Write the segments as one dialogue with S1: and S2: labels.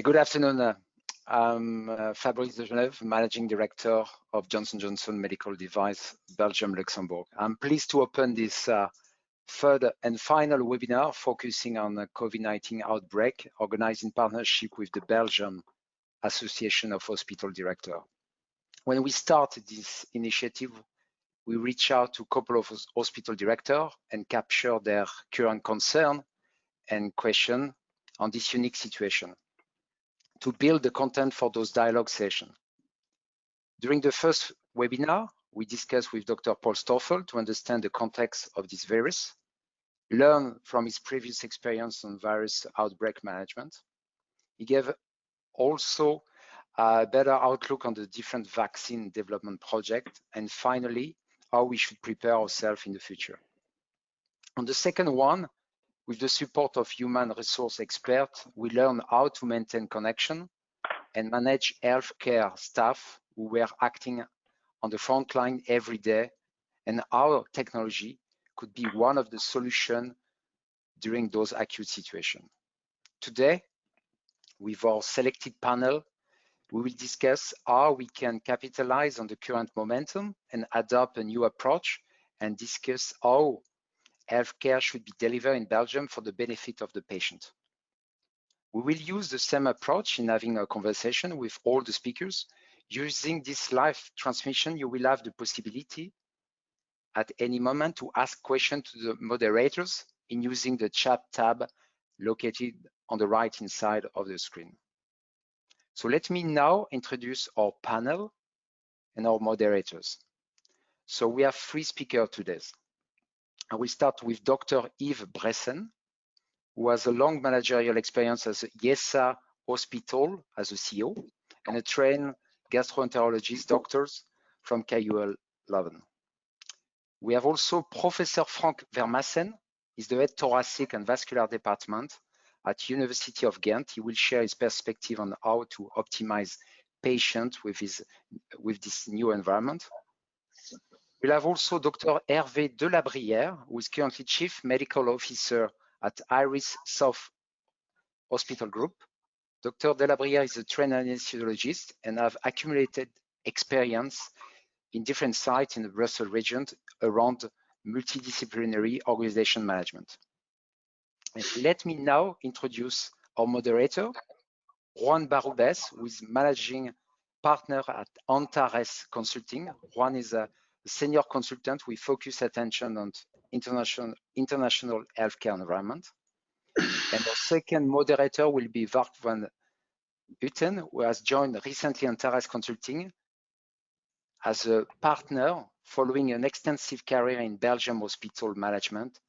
S1: Good afternoon. I'm Fabrice de Genève, Managing Director of Johnson & Johnson Medical Device, Belgium, Luxembourg. I'm pleased to open this third and final webinar focusing on the COVID-19 outbreak, organized in partnership with the Belgium Association of Hospital Directors. When we started this initiative, we reached out to a couple of hospital directors and captured their current concern and question on this unique situation to build the content for those dialogue sessions. During the first webinar, we discussed with Dr. Paul Stoffel to understand the context of this virus, learn from his previous experience on virus outbreak management. He gave also a better outlook on the different vaccine development projects, and finally, how we should prepare ourselves in the future. On the second one, with the support of human resource experts, we learn how to maintain connection and manage healthcare staff who were acting on the front line every day, and how technology could be one of the solutions during those acute situations. Today, with our selected panel, we will discuss how we can capitalize on the current momentum and adopt a new approach, and discuss how healthcare should be delivered in Belgium for the benefit of the patient. We will use the same approach in having a conversation with all the speakers. Using this live transmission, you will have the possibility at any moment to ask questions to the moderators in using the chat tab located on the right-hand side of the screen. So let me now introduce our panel and our moderators. So we have 3 speakers today. I will start with Dr. Yves Bressen, who has a long managerial experience as a YESA Hospital as a CEO and a trained gastroenterologist doctors from KUL Leuven. We have also Professor Frank Vermassen. He's the head thoracic and vascular department at University of Ghent. He will share his perspective on how to optimize patients with this new environment. We'll have also Dr. Hervé Delabrière, who is currently Chief Medical Officer at Iris South Hospital Group. Dr. Delabrière is a trained anesthesiologist and have accumulated experience in different sites in the Brussels region around multidisciplinary organization management. And let me now introduce our moderator, Juan Barubes, who is managing partner at Antares Consulting. Juan is a senior consultant with focused attention on international healthcare environment. And our second moderator will be Wart van Utten, who has joined recently Antares Consulting as a partner following an extensive career in Belgium hospital management.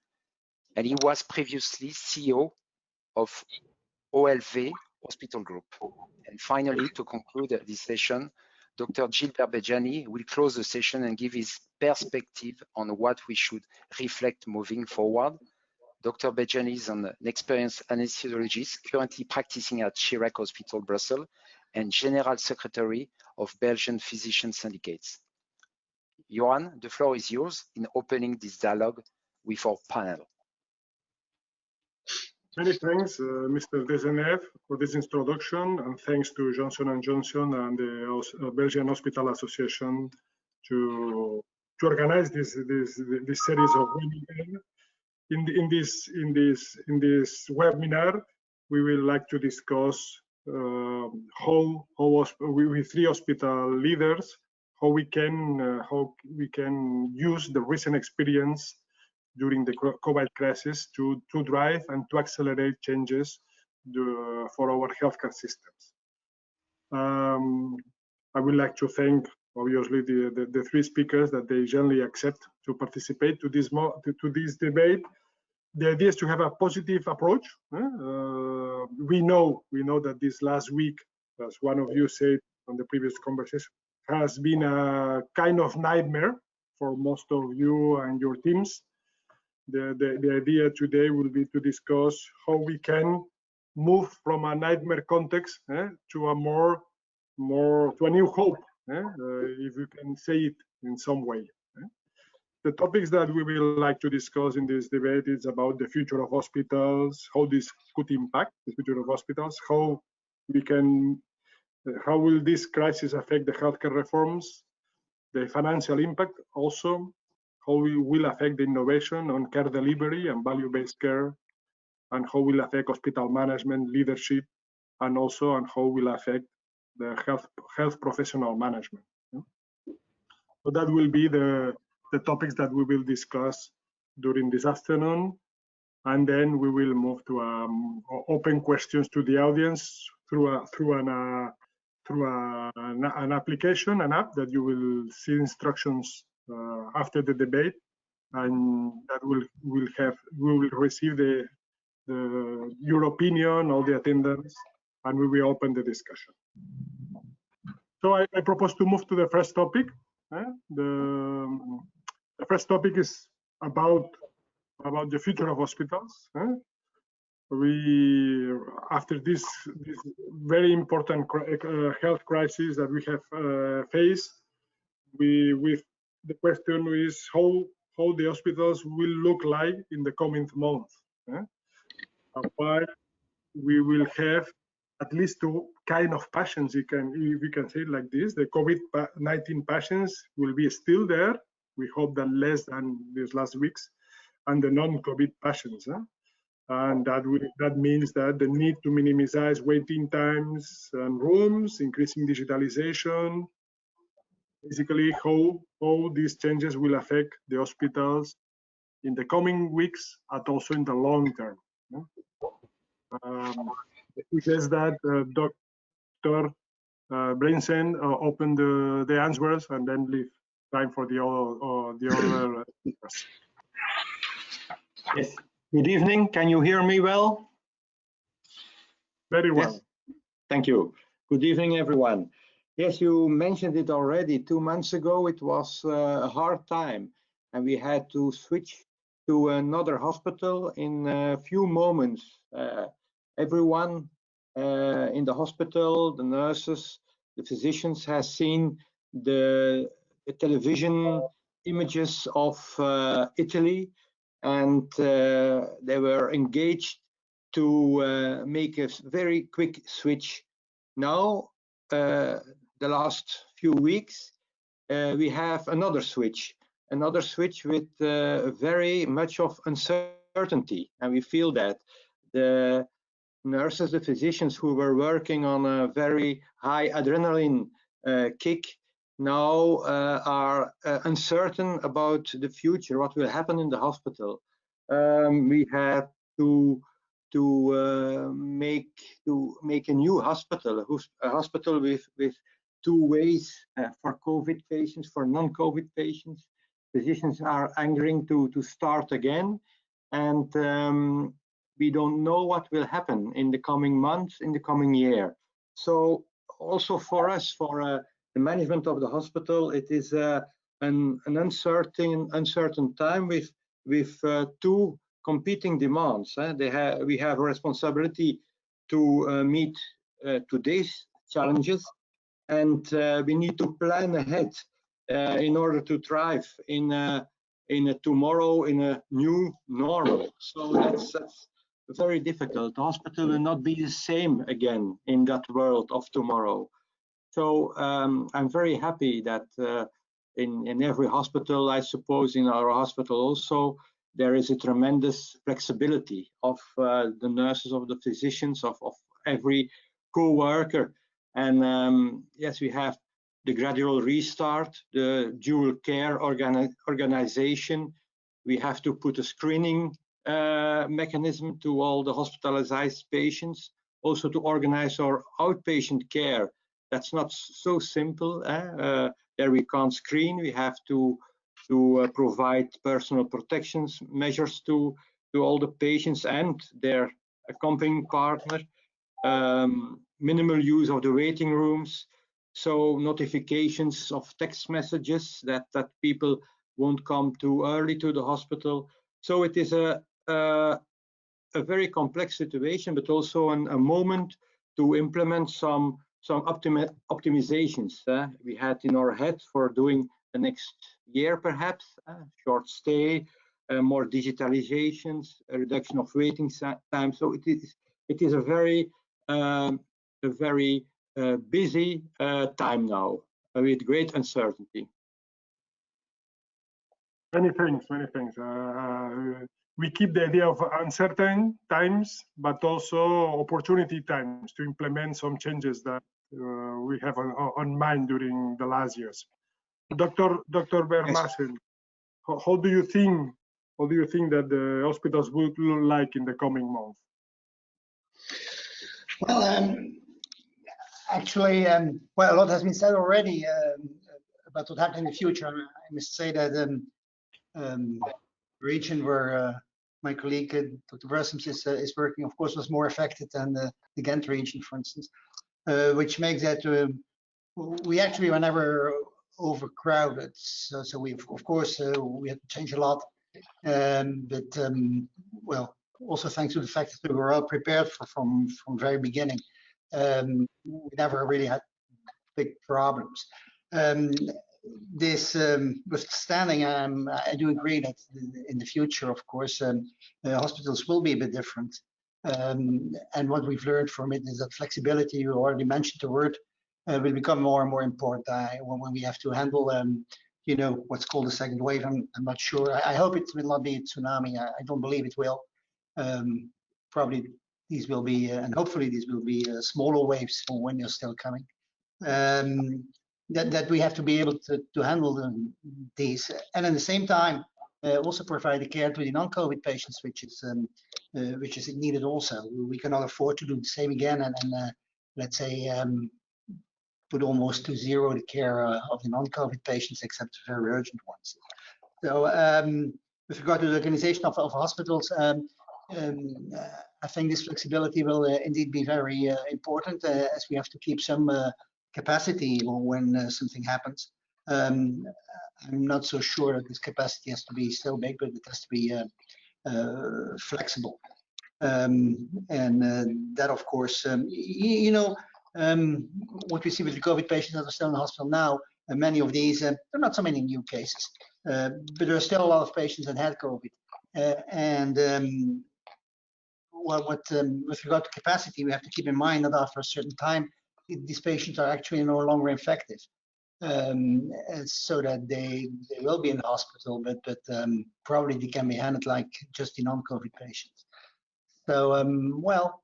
S1: And he was previously CEO of OLV Hospital Group. And finally, to conclude this session, Dr. Gilbert Bejani will close the session and give his perspective on what we should reflect moving forward. Dr. Bejani is an experienced anesthesiologist currently practicing at Chirac Hospital, Brussels, and General Secretary of Belgian Physician Syndicates. Johan, the floor is yours in opening this dialogue with our panel.
S2: Many thanks, Mr. Dezenève, for this introduction, and thanks to Johnson & Johnson and the Belgian Hospital Association to organize this series of webinars. In this webinar, we will like to discuss how with 3 hospital leaders how we can use the recent experience during the COVID crisis to drive and to accelerate changes for our healthcare systems. I would like to thank, obviously, the 3 speakers that they generally accept to participate to this debate. The idea is to have a positive approach. We know that this last week, as one of you said on the previous conversation, has been a kind of nightmare for most of you and your teams. The idea today will be to discuss how we can move from a nightmare context to a to a new hope, if you can say it in some way. The topics that we will like to discuss in this debate is about the future of hospitals, how this could impact the future of hospitals, how we can, how will this crisis affect the healthcare reforms, the financial impact also, how it will affect the innovation on care delivery and value-based care, and how will affect hospital management, leadership, and also on how will affect the health professional management. So that will be the topics that we will discuss during this afternoon. And then we will move to open questions to the audience through an application, an app that you will see instructions after the debate, and that we will receive your opinion, all the attendance, and we will open the discussion. So I propose to move to the first topic. The first topic is about the future of hospitals. We, after this very important health crisis that we have faced, the question is how the hospitals will look like in the coming months. Why we will have at least two kind of patients, if we can say it like this. The COVID-19 patients will be still there. We hope that less than these last weeks, and the non-COVID patients. And that means that the need to minimize waiting times and rooms, increasing digitalization, basically how these changes will affect the hospitals in the coming weeks and also in the long term. We guess that Dr. Breinsen open the answers and then leave time for the other speakers.
S3: Yes. Good evening. Can you hear me well?
S2: Very well.
S3: Yes. Thank you. Good evening, everyone. Yes, you mentioned it already. 2 months ago, it was a hard time, and we had to switch to another hospital in a few moments. Everyone in the hospital, the nurses, the physicians, has seen the television images of Italy, and they were engaged to make a very quick switch. Now, the last few weeks, we have another switch with very much of uncertainty, and we feel that the nurses, the physicians who were working on a very high adrenaline kick now are uncertain about the future, what will happen in the hospital. We have to make a new hospital, a hospital with 2 ways for COVID patients, for non-COVID patients. Physicians are angering to start again, and we don't know what will happen in the coming months, in the coming year. So also for us, for the management of the hospital, it is an uncertain time with 2 competing demands. We have a responsibility to meet today's challenges, and we need to plan ahead in order to thrive in a tomorrow, in a new normal. So that's very difficult. The hospital will not be the same again in that world of tomorrow. So I'm very happy that in every hospital, I suppose in our hospital also, there is a tremendous flexibility of the nurses, of the physicians, of every co-worker. And yes, we have the gradual restart, the dual care organization. We have to put a screening mechanism to all the hospitalized patients, also to organize our outpatient care. That's not so simple. There we can't screen. We have to provide personal protection measures to all the patients and their accompanying partner. Minimal use of the waiting rooms. So notifications of text messages that people won't come too early to the hospital. So it is a very complex situation, but also a moment to implement some optimizations we had in our head for doing the next year, perhaps short stay, more digitalizations, a reduction of waiting time. So it is a very a very busy time now with great uncertainty.
S2: Many thanks, many thanks. We keep the idea of uncertain times, but also opportunity times to implement some changes that we have on mind during the last years. Dr. Vermassen, how do you think that the hospitals would look like in the coming months?
S4: Well, actually, well, a lot has been said already about what happens in the future. I must say that the region where my colleague Dr. Bressums is working, of course, was more affected than the Ghent region, for instance, which makes that we actually were never overcrowded. So we, of course, we had to change a lot, but well, also thanks to the fact that we were all prepared from very beginning. We never really had big problems. This withstanding, I do agree that in the future, of course, hospitals will be a bit different. And what we've learned from it is that flexibility, you already mentioned the word, will become more and more important when we have to handle, you know, what's called a second wave. I'm not sure. I hope it will not be a tsunami. I don't believe it will. Probably these will be, and hopefully these will be smaller waves when they're still coming. That we have to be able to handle these, and at the same time also provide the care to the non-COVID patients, which is needed also. We cannot afford to do the same again and let's say put almost to zero the care of the non-COVID patients, except the very urgent ones. So with regard to the organization of hospitals, I think this flexibility will indeed be very important, as we have to keep some capacity when something happens. I'm not so sure that this capacity has to be so big, but it has to be flexible. And that, of course, you know, what we see with the COVID patients that are still in the hospital now, many of these, there are not so many new cases, but there are still a lot of patients that had COVID. Well, with regard to capacity, we have to keep in mind that after a certain time, these patients are actually no longer infective, so that they will be in the hospital, but probably they can be handled like just the non-COVID patients. So, well,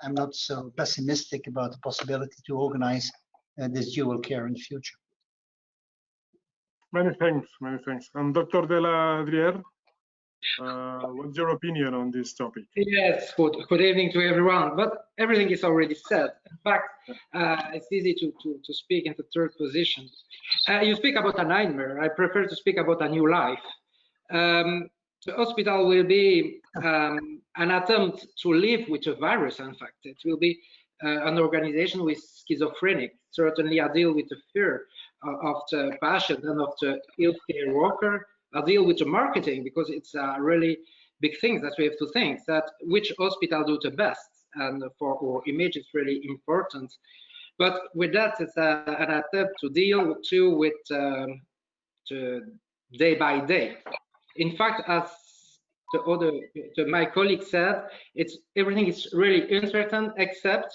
S4: I'm not so pessimistic about the possibility to organize this dual care in the future.
S2: Many thanks, many thanks. And Dr. de la Drière, what's your opinion on this topic?
S5: Yes, good evening to everyone. But everything is already said. In fact, it's easy to speak in the third position. You speak about a nightmare. I prefer to speak about a new life. The hospital will be an attempt to live with a virus. In fact, it will be an organization with schizophrenic. Certainly, a deal with the fear of the patient and of the healthcare worker. A deal with the marketing, because it's a really big thing that we have to think that which hospital do the best, and for our image it's really important. But with that, it's an attempt to deal too with the day by day. In fact, as my colleague said, everything is really uncertain except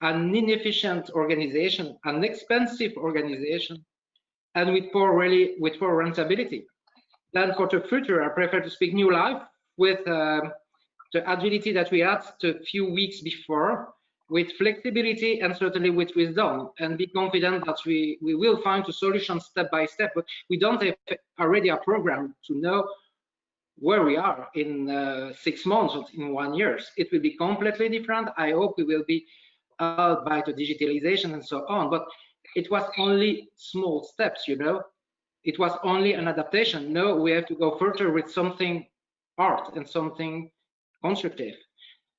S5: an inefficient organization, an expensive organization, and with poor rentability. Then for the future, I prefer to speak new life with the agility that we had a few weeks before, with flexibility and certainly with wisdom, and be confident that we will find a solution step by step. But we don't have already a program to know where we are in 6 months or in 1 year. It will be completely different. I hope we will be out by the digitalization and so on. But it was only small steps, you know. It was only an adaptation. No, we have to go further with something art and something constructive.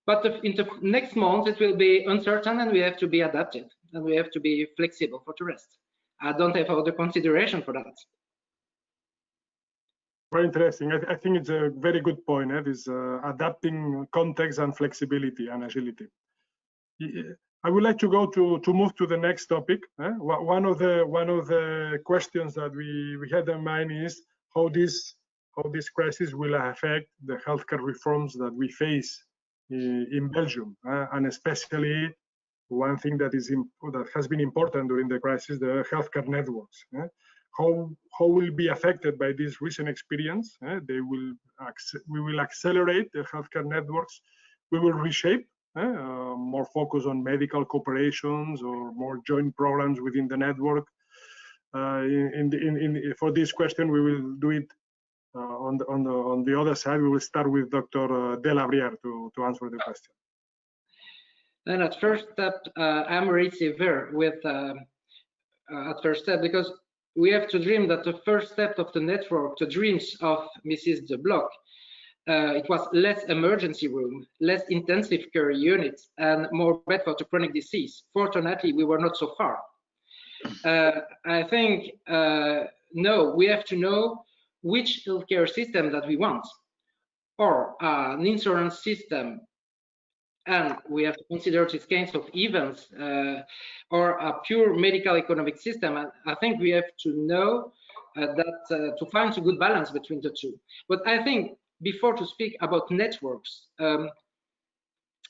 S5: But in the next month, it will be uncertain, and we have to be adapted, and we have to be flexible for the rest. I don't have other consideration for that.
S2: Very interesting. I think it's a very good point. This adapting context and flexibility and agility. I would like to go to move to the next topic. One of the questions that we had in mind is how this crisis will affect the healthcare reforms that we face in Belgium, and especially one thing that has been important during the crisis, the healthcare networks. How will be affected by this recent experience? We will accelerate the healthcare networks. We will reshape, more focus on medical cooperations or more joint programs within the network. For this question, we will do it on the other side. We will start with Dr. Delabriere to answer the question.
S5: Then at first step, I'm really severe with at first step, because we have to dream that the first step of the network, the dreams of Mrs. De Block, it was less emergency room, less intensive care units, and more bed for the chronic disease. Fortunately, we were not so far. I think, no, we have to know which healthcare system that we want, or an insurance system, and we have to consider these kinds of events, or a pure medical economic system. And I think we have to know that to find a good balance between the two. But I think before to speak about networks, I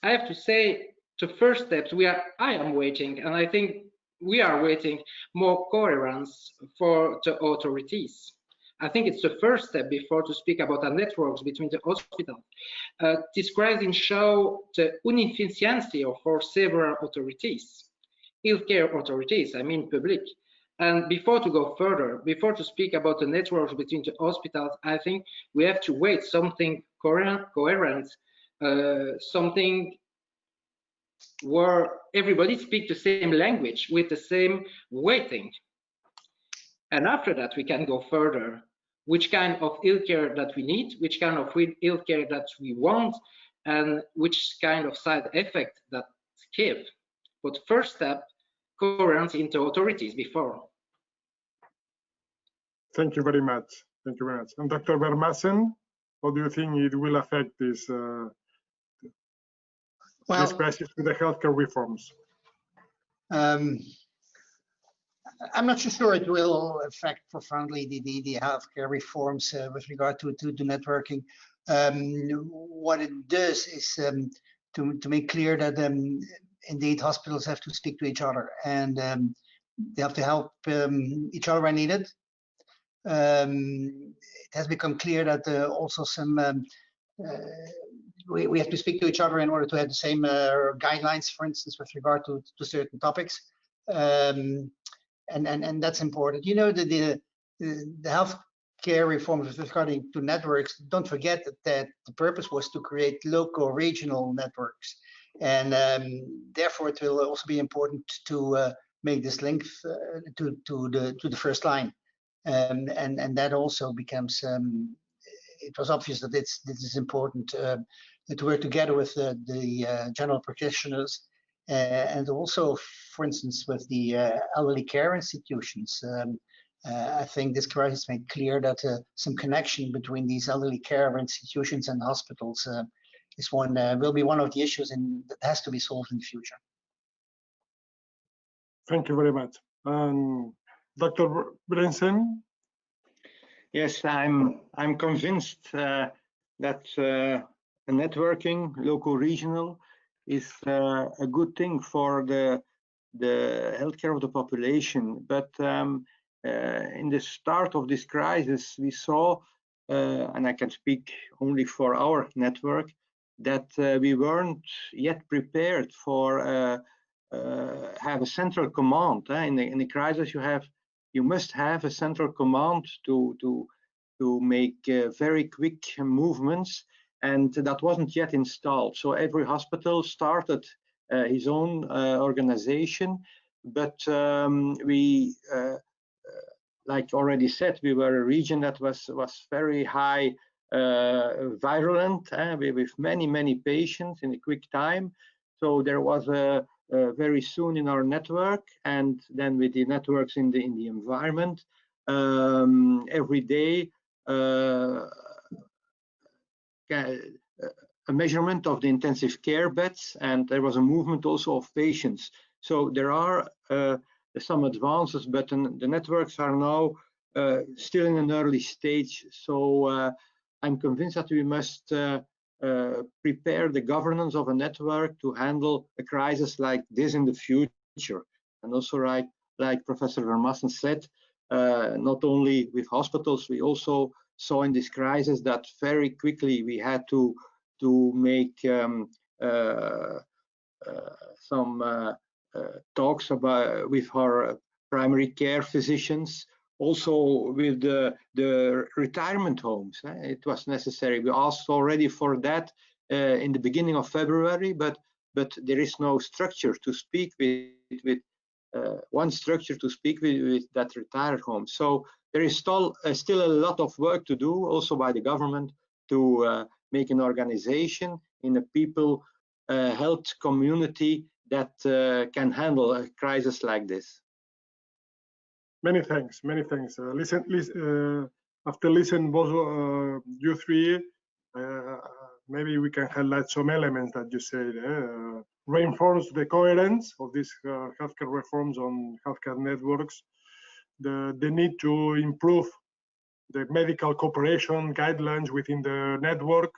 S5: have to say the first steps I am waiting, and I think we are waiting more coherence for the authorities. I think it's the first step before to speak about the networks between the hospitals. This crisis shows the inefficiency of our several authorities, healthcare authorities, I mean public. And before to go further, before to speak about the networks between the hospitals, I think we have to wait something coherent, something where everybody speaks the same language with the same weighting. And after that, we can go further. Which kind of healthcare that we need, which kind of healthcare that we want, and which kind of side effect that give. But first step, coherence into authorities before.
S2: Thank you very much. Thank you very much. And Dr. Vermassen, how do you think it will affect this crisis with the healthcare reforms?
S4: I'm not so sure it will affect profoundly the healthcare reforms with regard to the networking. What it does is to make clear that indeed hospitals have to speak to each other, and they have to help each other when needed. It has become clear that also some we have to speak to each other in order to have the same guidelines, for instance, with regard to certain topics. And that's important. You know, the healthcare reforms regarding to networks, don't forget that the purpose was to create local regional networks, and therefore it will also be important to make this link to the first line, and that also becomes it was obvious that this is important to work together with the general practitioners. And also, for instance, with the elderly care institutions, I think this crisis made clear that some connection between these elderly care institutions and hospitals will be one of the issues that has to be solved in the future.
S2: Thank you very much. Dr. Brensen?
S3: Yes, I'm convinced that networking, local, regional, is a good thing for the healthcare of the population. But in the start of this crisis, we saw, and I can speak only for our network, that we weren't yet prepared for have a central command. In the crisis, you must have a central command to make very quick movements. And that wasn't yet installed. So every hospital started his own organization, but we, like already said, we were a region that was very high virulent, with many patients in a quick time. So there was very soon in our network, and then with the networks in the environment, every day. A measurement of the intensive care beds, and there was a movement also of patients. So there are some advances, but the networks are now still in an early stage. So I'm convinced that we must prepare the governance of a network to handle a crisis like this in the future. And also, like Professor Vermassen said, not only with hospitals, we also saw in this crisis that very quickly we had to make some talks with our primary care physicians, also with the retirement homes. It was necessary. We asked already for that in the beginning of February, but there is no structure to speak with one structure to speak with that retired home. So there is still a lot of work to do, also by the government, to make an organization in a people health community that can handle a crisis like this.
S2: Many thanks. After listening both you three, maybe we can highlight some elements that you said. Reinforce the coherence of these healthcare reforms on healthcare networks, the need to improve the medical cooperation guidelines within the network,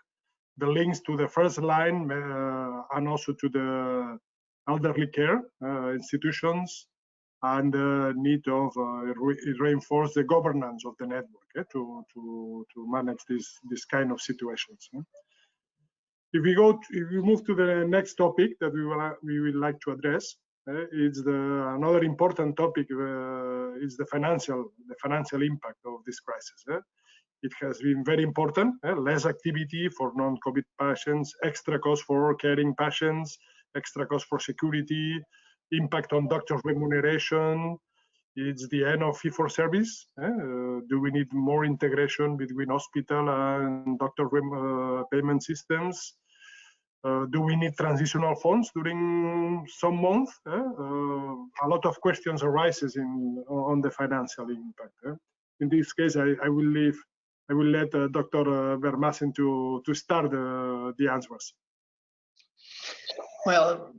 S2: the links to the first line and also to the elderly care institutions, and the need of reinforce the governance of the network to manage this kind of situations. If we move to the next topic that we would like to address, it's another important topic is the financial impact of this crisis. It has been very important. Less activity for non-COVID patients, extra cost for caring patients, extra cost for security, impact on doctors' remuneration. It's the end of fee-for-service. Do we need more integration between hospital and doctor payment systems? Do we need transitional funds during some month? A lot of questions arises on the financial impact. In this case, I will let Dr. Vermassen to start the answers.
S4: Well,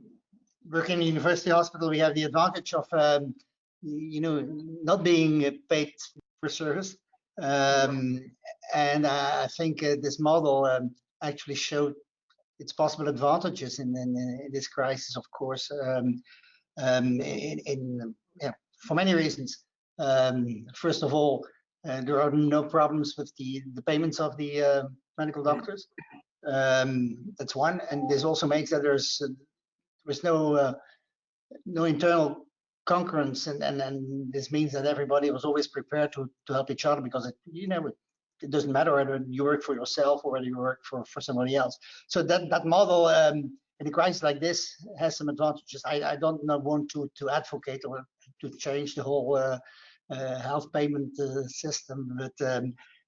S4: working in a university hospital, we have the advantage of not being paid for service, and I think this model actually showed its possible advantages in this crisis, of course, for many reasons. First of all, there are no problems with the payments of the medical doctors. That's one, and this also makes that there's no internal concurrence, and this means that everybody was always prepared to help each other, because it doesn't matter whether you work for yourself or whether you work for somebody else. So that model in a crisis like this has some advantages. I don't want to advocate or to change the whole health payment system, but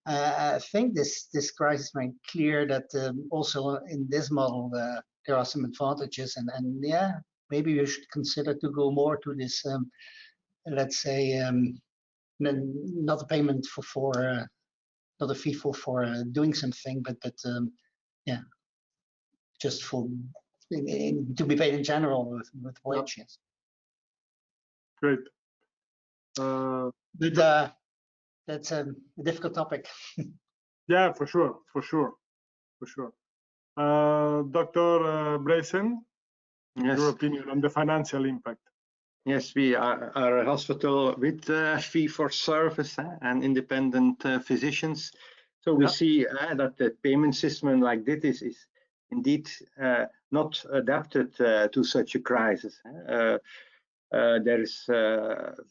S4: I think this crisis made clear that also in this model there are some advantages, and yeah, maybe we should consider to go more to this, let's say, not a payment for not a fee for doing something, but yeah, just for to be paid in general with wages.
S2: Great.
S4: But that's a difficult topic.
S2: Yeah, for sure. Dr. Brayson,
S3: yes.
S2: Your opinion on the financial impact?
S3: Yes, we are a hospital with fee for service and independent physicians. So we see that the payment system like this is indeed not adapted to such a crisis. There is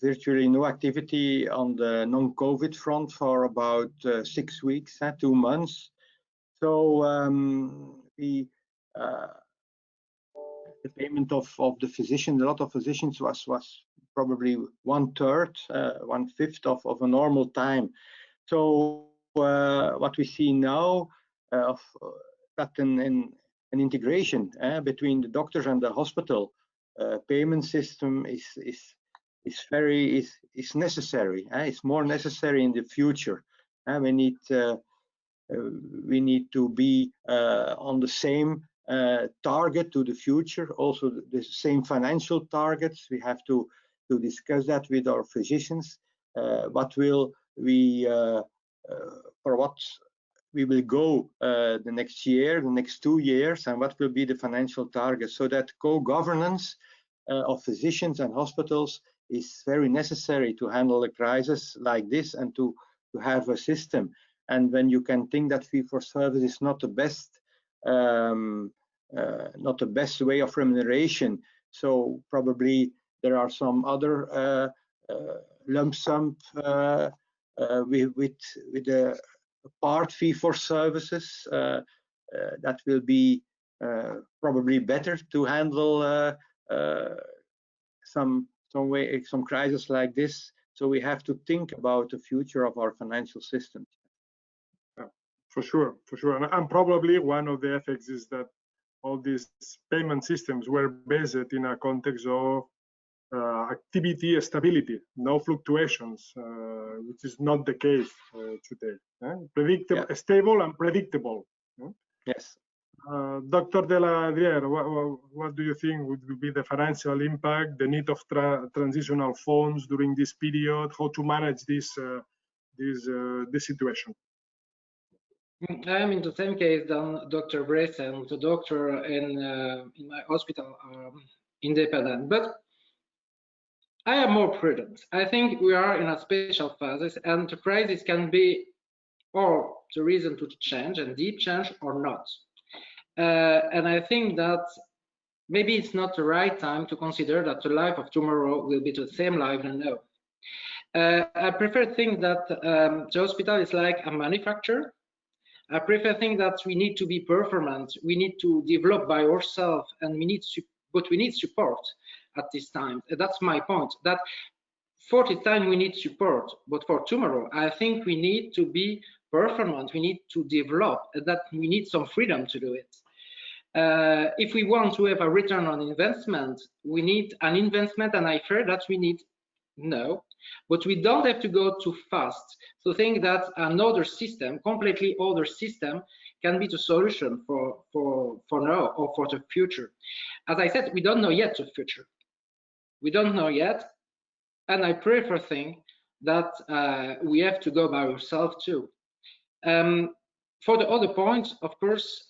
S3: virtually no activity on the non-COVID front for about 6 weeks, 2 months. So the payment of the physician, a lot of physicians was probably 1/3, 1/5 of a normal time. So what we see now of that an integration between the doctors and the hospital payment system is necessary. It's more necessary in the future. We need to be on the same target to the future, also the same financial targets. We have to discuss that with our physicians. What will we, for what we will go the next year, the next 2 years, and what will be the financial target, so that co-governance of physicians and hospitals is very necessary to handle a crisis like this and to have a system. And when you can think that fee-for-service is not the best way of remuneration, so probably there are some other lump sum with the part fee for services that will be probably better to handle some crisis like this. So we have to think about the future of our financial system.
S2: For sure. And probably one of the effects is that all these payment systems were based in a context of activity stability, no fluctuations, which is not the case today. Predictable, yeah. Stable and predictable.
S3: Yes.
S2: Dr. De La Riere, what do you think would be the financial impact, the need of transitional funds during this period, how to manage this situation?
S5: I am in the same case than Dr. Bresen. The doctor in my hospital are independent, but I am more prudent. I think we are in a special phase, and the crisis can be or the reason to change and deep change or not. And I think that maybe it's not the right time to consider that the life of tomorrow will be the same life than now. I prefer to think that the hospital is like a manufacturer. I prefer to think that we need to be performant, we need to develop by ourselves, and we need support at this time. That's my point, that for this time we need support, but for tomorrow, I think we need to be performant, we need to develop, that we need some freedom to do it. If we want to have a return on investment, we need an investment, and I fear that we need no, but we don't have to go too fast. So think that another system, completely other system, can be the solution for now or for the future. As I said, we don't know yet the future. We don't know yet, and I prefer think that we have to go by ourselves too. For the other point, of course,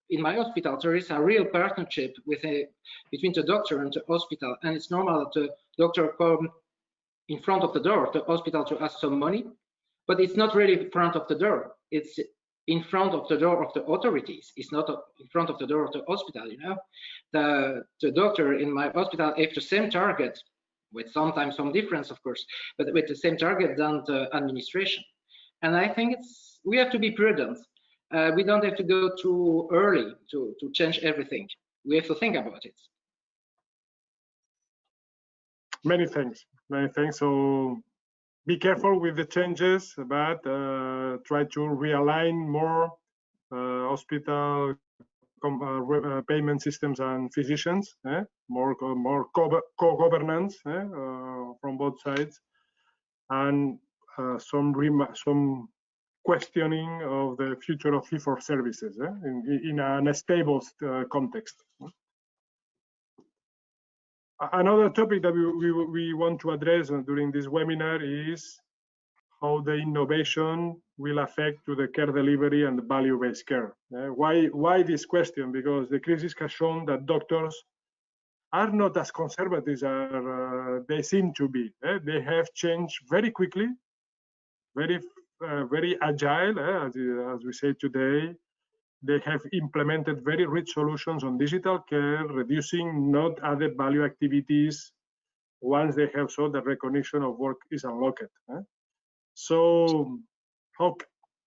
S5: in my hospital, there is a real partnership between the doctor and the hospital, and it's normal that the doctor come in front of the door of the hospital to ask some money, but it's not really in front of the door. It's in front of the door of the authorities. It's not in front of the door of the hospital, you know. The doctor in my hospital have the same target, with sometimes some difference, of course, but with the same target than the administration. And I think we have to be prudent. We don't have to go too early to change everything. We have to think about it.
S2: Many thanks. So be careful with the changes, but try to realign more hospital payment systems and physicians, more co-governance from both sides, and some questioning of the future of fee-for-services in a stable context. Another topic that we want to address during this webinar is how the innovation will affect to the care delivery and the value-based care. Why this question? Because the crisis has shown that doctors are not as conservative as they seem to be. They have changed very quickly, very agile, as we say today. They have implemented very rich solutions on digital care, reducing not added value activities once they have saw that recognition of work is unlocked. So how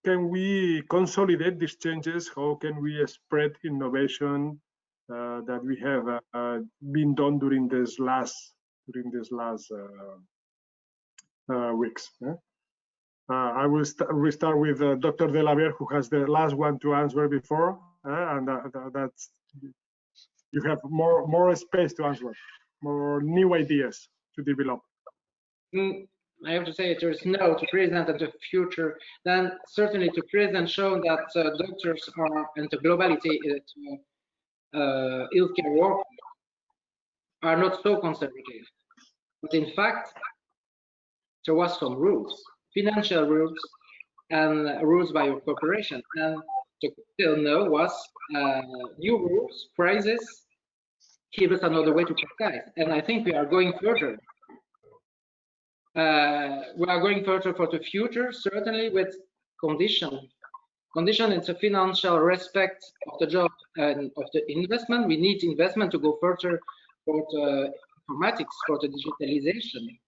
S2: can we consolidate these changes? How can we spread innovation that we have been done during these last weeks? I will restart with Dr. De La Riere, who has the last one to answer before, and that's you have more space to answer, more new ideas to develop.
S5: I have to say there is no to present and the future. Then certainly to present shown that doctors are and the globality healthcare work are not so conservative, but in fact there was some rules. Financial rules, and rules by cooperation. And till now was new rules, crisis, give us another way to practice. And I think we are going further. We are going further for the future, certainly with condition. Condition is a financial respect of the job and of the investment. We need investment to go further for the informatics, for the digitalization.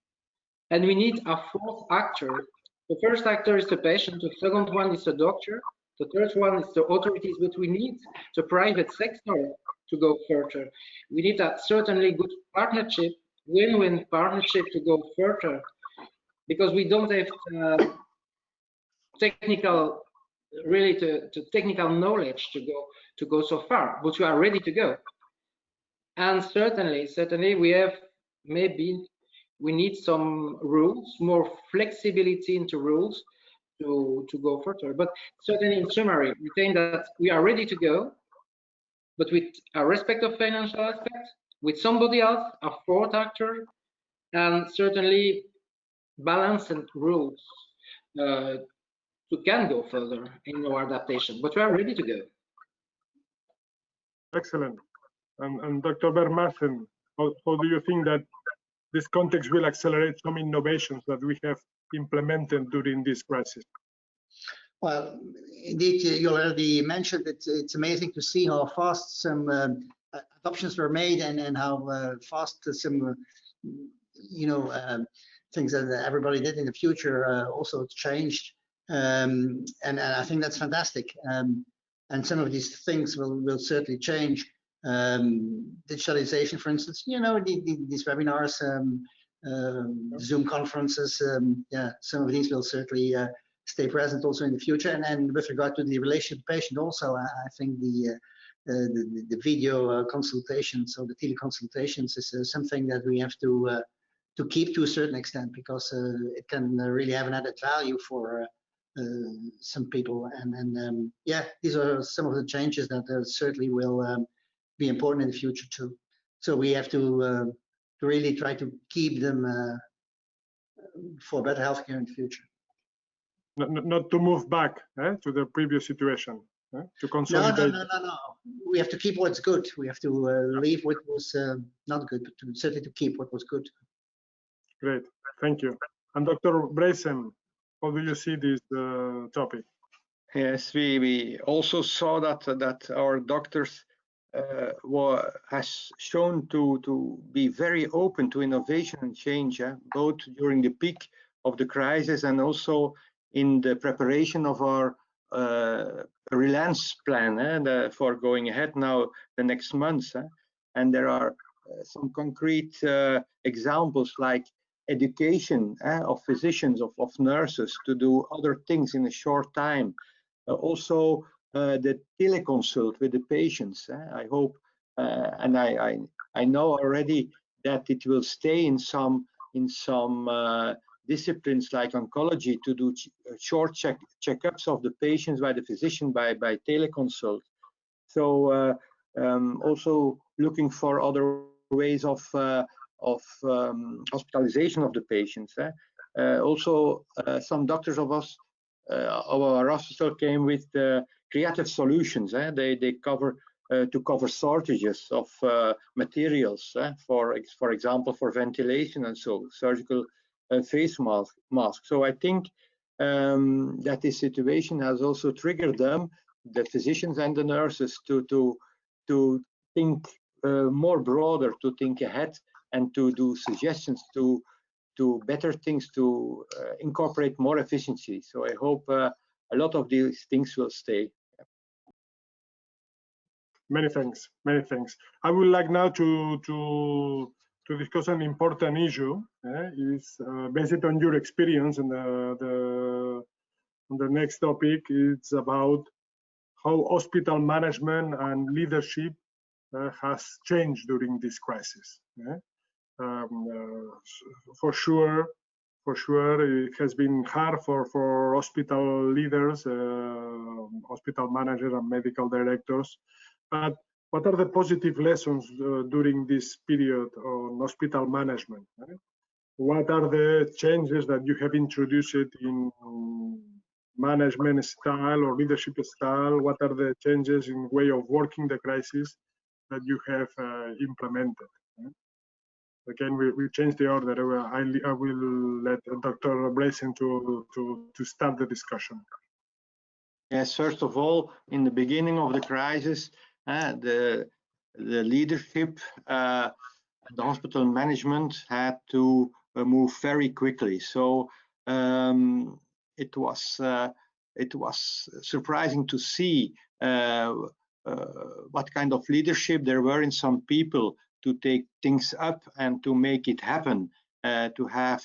S5: And we need a fourth actor. The first actor is the patient, the second one is the doctor, the third one is the authorities, but we need the private sector to go further. We need a certainly good partnership, win-win partnership to go further, because we don't have technical, really to technical knowledge to go so far, but we are ready to go. And certainly we have, maybe we need some rules, more flexibility into rules to go further. But certainly in summary, we think that we are ready to go, but with a respect of financial aspect, with somebody else, a fourth actor, and certainly balance and rules to can go further in our adaptation, but we are ready to go.
S2: Excellent. And Dr. Vermaassen, how do you think that this context will accelerate some innovations that we have implemented during this crisis?
S4: Well, indeed, you already mentioned that it's amazing to see how fast some adoptions were made and how fast some, things that everybody did in the future also changed. And I think that's fantastic. And some of these things will certainly change. Digitalization, for instance, these webinars, Zoom conferences, some of these will certainly stay present also in the future. And with regard to the relationship patient also, I think the video consultations or the teleconsultations is something that we have to keep to a certain extent, because it can really have an added value for some people. And these are some of the changes that certainly will be important in the future too. So we have to really try to keep them for better healthcare in the future.
S2: Not to move back to the previous situation, to consolidate.
S4: No. We have to keep what's good. We have to leave what was not good, but certainly to keep what was good.
S2: Great, thank you. And Dr. Bresen, how do you see this topic?
S3: Yes, we also saw that our doctors has shown to be very open to innovation and change, both during the peak of the crisis and also in the preparation of our relance plan for going ahead now the next months. And there are some concrete examples like education of physicians, of nurses to do other things in a short time. Also the teleconsult with the patients. I hope, and I know already that it will stay in some disciplines like oncology to do short checkups of the patients by the physician by teleconsult. So also looking for other ways of hospitalization of the patients. Also, some doctors of us, our hospital came with creative solutions. They cover to cover shortages of materials, for example, for ventilation and so surgical face mask. So I think that this situation has also triggered them, the physicians and the nurses, to think more broader, to think ahead, and to do suggestions to better things, to incorporate more efficiency. So I hope a lot of these things will stay.
S2: Many thanks. Many thanks. I would like now to discuss an important issue. Is based on your experience, and the next topic is about how hospital management and leadership has changed during this crisis. For sure, it has been hard for hospital leaders, hospital managers, and medical directors. But what are the positive lessons during this period on hospital management? What are the changes that you have introduced in management style or leadership style? What are the changes in way of working the crisis that you have implemented? Again, we change the order. I will let Dr. Blazen to start the discussion.
S3: Yes, first of all, in the beginning of the crisis, the leadership, the hospital management had to move very quickly. So it was surprising to see what kind of leadership there were in some people to take things up and to make it happen, to have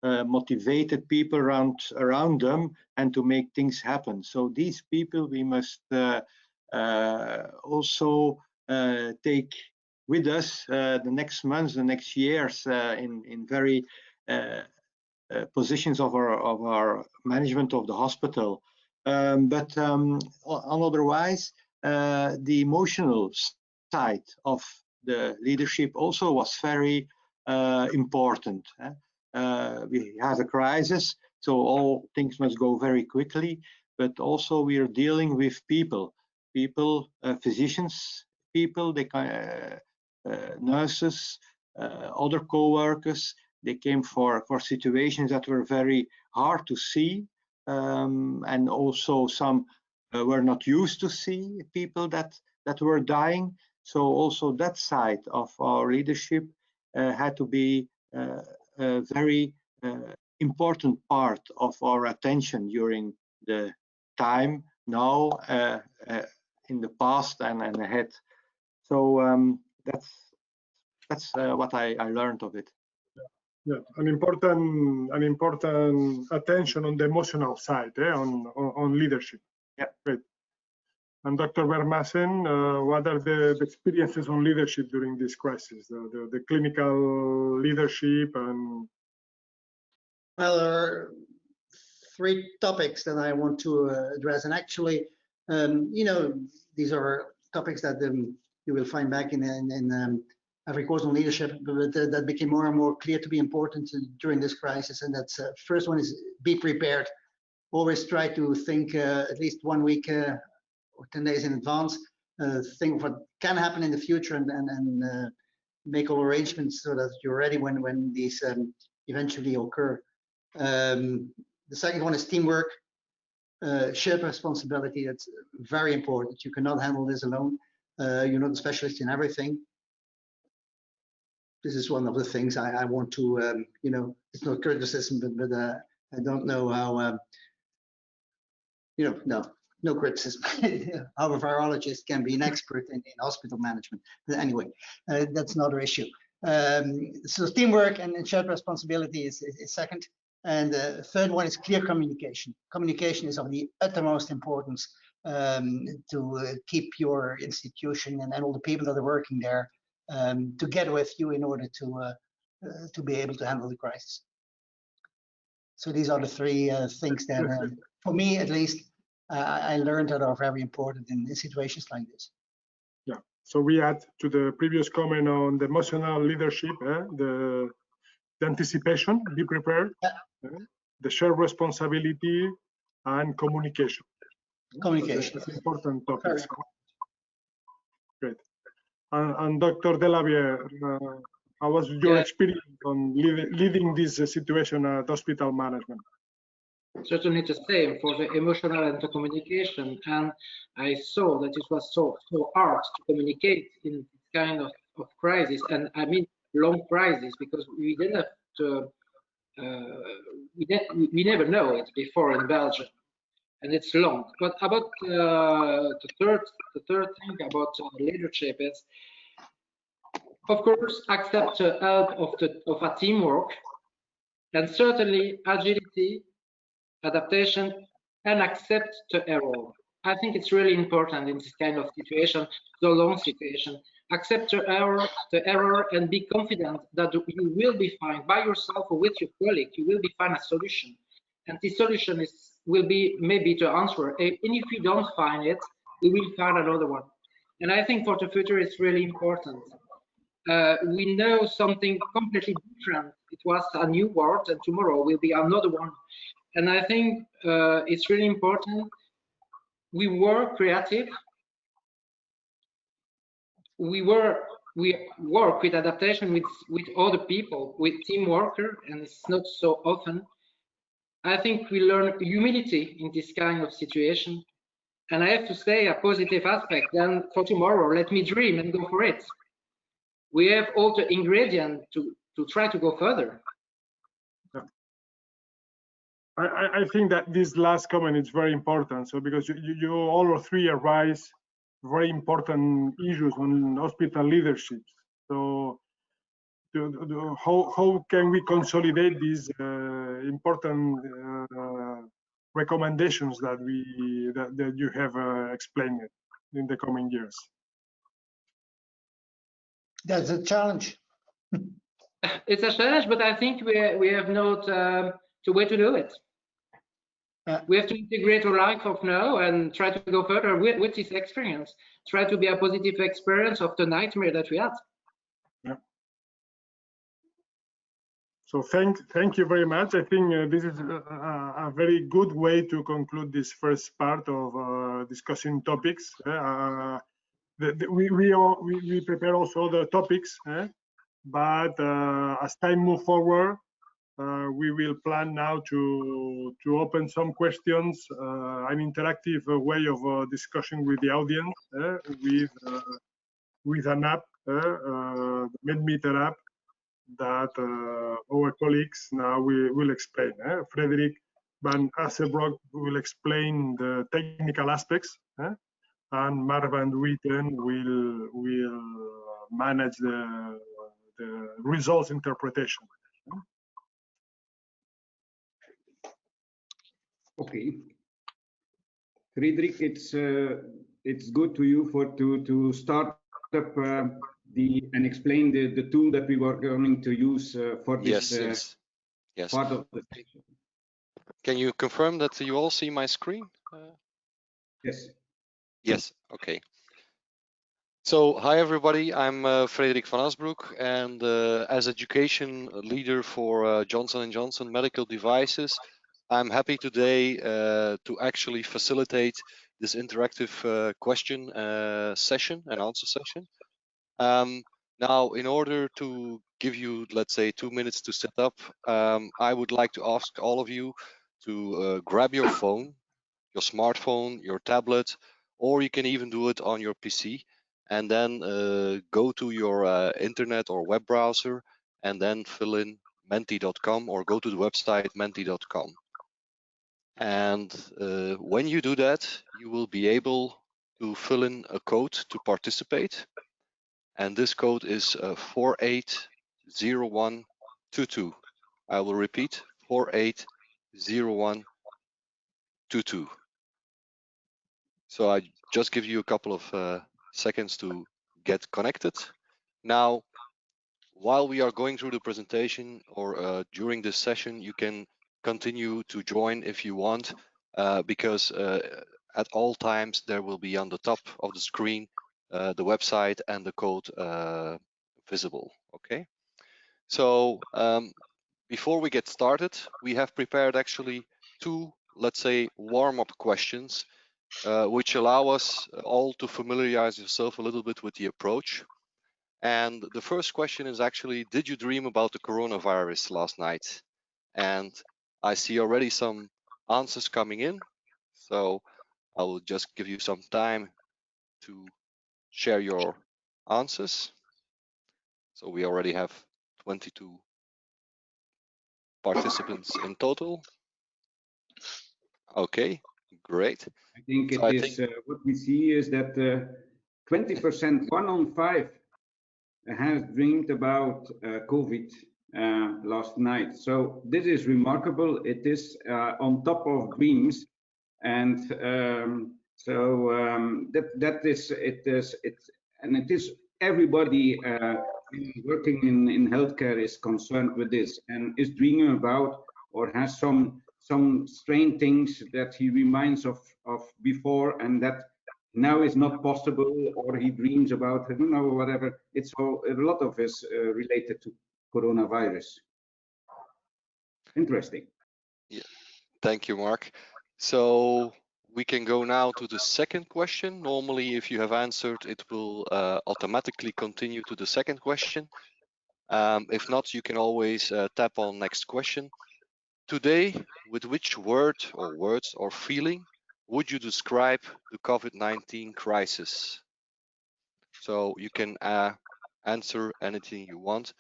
S3: motivated people around them and to make things happen. So these people we must also take with us the next months, the next years in very positions of our management of the hospital. But otherwise, the emotional side of the leadership also was very important. We have a crisis, so all things must go very quickly, but also we are dealing with people, physicians, people, nurses, other co-workers. They came for situations that were very hard to see, and also some were not used to see people that were dying. So also that side of our leadership had to be a very important part of our attention during the time now, in the past and ahead. So that's what I learned of it.
S2: Yeah, an important attention on the emotional side, on leadership.
S3: Yeah,
S2: great. And Dr. Vermassen, what are the experiences on leadership during this crisis, the clinical leadership? And
S4: well, there are three topics that I want to address, and actually, you know, these are topics that you will find back in every course on leadership, but that became more and more clear to be important during this crisis. And that's first one is be prepared. Always try to think at least 1 week or 10 days in advance, think of what can happen in the future, and make all arrangements so that you're ready when these eventually occur. The second one is teamwork, shared responsibility. That's very important. You cannot handle this alone. You're not a specialist in everything. This is one of the things I want to, you know, it's not criticism, but I don't know how, you know, no criticism. How a virologist can be an expert in hospital management. But anyway, that's another issue. So teamwork and shared responsibility is second. And the third one is clear communication. Communication is of the utmost importance to keep your institution and all the people that are working there together with you in order to be able to handle the crisis. So these are the three things that, for me at least, I learned that are very important in situations like this.
S2: Yeah. So we add to the previous comment on the emotional leadership, the anticipation, be prepared, the shared responsibility, and communication.
S4: Communication.
S2: That's important topics. Great. And Dr. Delavier, how was your experience on leading this situation at hospital management?
S5: Certainly the same for the emotional and the communication, and I saw that it was so hard to communicate in this kind of crisis, and I mean long crisis, because we didn't have to, we never know it before in Belgium, and it's long. But about the third thing about leadership is, of course, accept the help of a teamwork, and certainly agility, adaptation, and accept the error. I think it's really important in this kind of situation, the long situation. Accept the error, and be confident that you will be fine by yourself or with your colleague. You will be find a solution, and the solution will be maybe the answer. And if you don't find it, we will find another one. And I think for the future, it's really important. We know something completely different. It was a new world, and tomorrow will be another one. And I think it's really important. We were creative. We work with adaptation with other people, with team worker, and it's not so often. I think we learn humility in this kind of situation. And I have to say a positive aspect. Then for tomorrow, let me dream and go for it. We have all the ingredients to try to go further.
S2: I think that this last comment is very important. So because you all three arise very important issues on hospital leadership. So how can we consolidate these important recommendations that you have explained in the coming years?
S4: That's a challenge.
S5: It's a challenge, but I think we have not the way to do it. We have to integrate our life of now and try to go further with this experience. Try to be a positive experience of the nightmare that we had.
S2: Yeah. So thank you very much. I think this is a very good way to conclude this first part of discussing topics. We prepare also other topics, but as time moves forward, we will plan now to open some questions, an interactive way of discussion with the audience, with an app, the MedMeter app, that our colleagues now will explain. Frederick van Asselbroek will explain the technical aspects, and Mark van Wieten will manage the results interpretation.
S6: Okay, Frederick, it's good to you to start up and explain the tool that we were going to use for this
S7: yes.
S6: part of the session.
S7: Can you confirm that you all see my screen?
S6: Yes.
S7: Yes. Okay. So, hi everybody, I'm Frederik van Asbroek, and as education leader for Johnson & Johnson Medical Devices, I'm happy today to actually facilitate this interactive question session and answer session. Now, in order to give you, let's say, 2 minutes to set up, I would like to ask all of you to grab your phone, your smartphone, your tablet, or you can even do it on your PC, and then go to your internet or web browser and then fill in menti.com or go to the website menti.com. And when you do that, you will be able to fill in a code to participate. And this code is 480122. I will repeat, 480122. So I just give you a couple of seconds to get connected. Now, while we are going through the presentation or during this session, you can continue to join if you want, because at all times there will be on the top of the screen the website and the code visible. Okay, so before we get started, we have prepared actually two, let's say, warm-up questions which allow us all to familiarize yourself a little bit with the approach. And the first question is actually, did you dream about the coronavirus last night? And I see already some answers coming in, so I will just give you some time to share your answers. So we already have 22 participants in total. Okay, great.
S6: I think what we see is that 20%, 1 on 5, has dreamed about COVID last night. So this is remarkable. It is on top of dreams, and that is it is everybody working in healthcare is concerned with this and is dreaming about or has some strange things that he reminds of before, and that now is not possible, or he dreams about, I don't know, whatever. It's all, a lot of is related to coronavirus. Interesting.
S7: Yeah, Thank you, Mark. So we can go now to the second question. Normally, if you have answered, it will automatically continue to the second question. If not, you can always tap on next question. Today, with which word or words or feeling would you describe the COVID-19 crisis? So you can answer anything you want.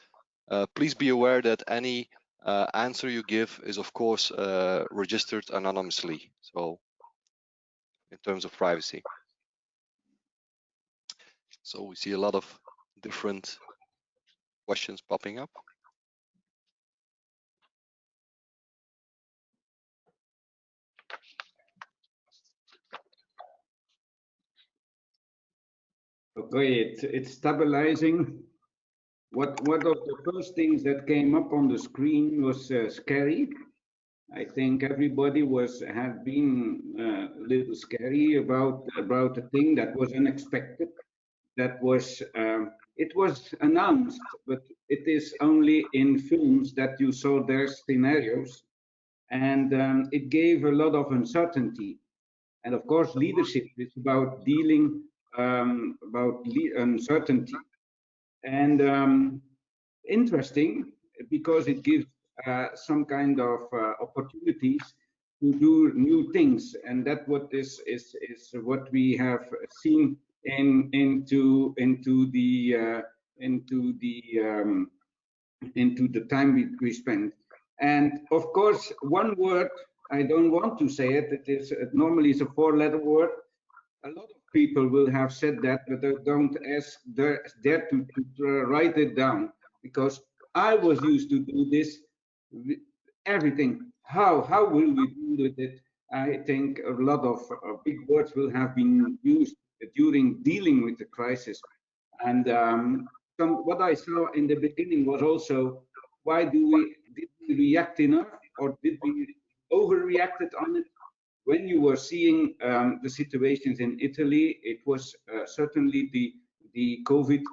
S7: Please be aware that any answer you give is, of course, registered anonymously. So in terms of privacy. So we see a lot of different questions popping up.
S6: Okay, it's stabilizing. One of the first things that came up on the screen was scary. I think everybody had been a little scary about a thing that was unexpected. That was it was announced, but it is only in films that you saw their scenarios, and it gave a lot of uncertainty. And of course, leadership is about dealing uncertainty. And interesting because it gives some kind of opportunities to do new things, and that what is what we have seen into the time we spend. And of course, one word, I don't want to say it. It normally is a 4-letter word. A lot of people will have said that, but they don't dare to write it down, because I was used to do this. Everything. How will we deal with it? I think a lot of big words will have been used during dealing with the crisis. And what I saw in the beginning was also, why did we react enough, or did we overreacted on it? When you were seeing the situations in Italy, it was certainly the COVID.